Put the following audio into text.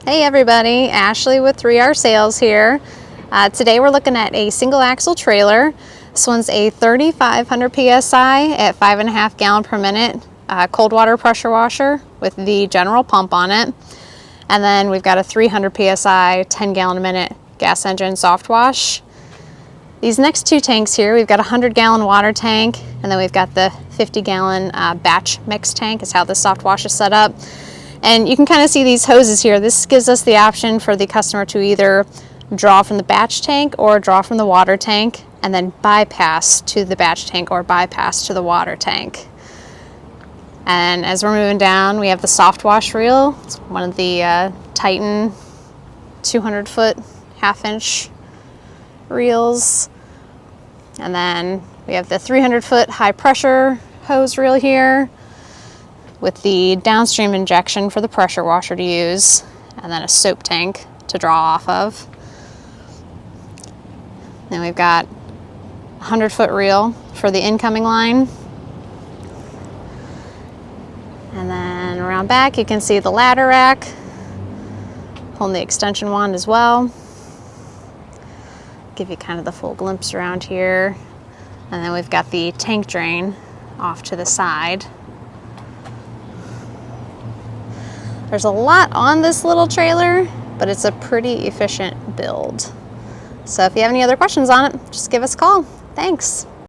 Hey everybody, Ashley with 3R Sales here. Today we're looking at a single axle trailer. This one's a 3,500 PSI at 5.5 gallon per minute cold water pressure washer with the general pump on it. And then we've got a 300 PSI 10 gallon a minute gas engine soft wash. These next two tanks here, we've got a 100 gallon water tank, and then we've got the 50 gallon batch mix tank is how this soft wash is set up. And you can kind of see these hoses here. This gives us the option for the customer to either draw from the batch tank or draw from the water tank and then bypass to the batch tank or bypass to the water tank. And as we're moving down, we have the soft wash reel. It's one of the Titan 200 foot half-inch reels. And then we have the 300 foot high pressure hose reel here with the downstream injection for the pressure washer to use, and then a soap tank to draw off of. Then we've got a 100 foot reel for the incoming line. And then around back you can see the ladder rack, holding the extension wand as well. Give you kind of the full glimpse around here. And then we've got the tank drain off to the side. There's a lot on this little trailer, but it's a pretty efficient build. So if you have any other questions on it, just give us a call. Thanks.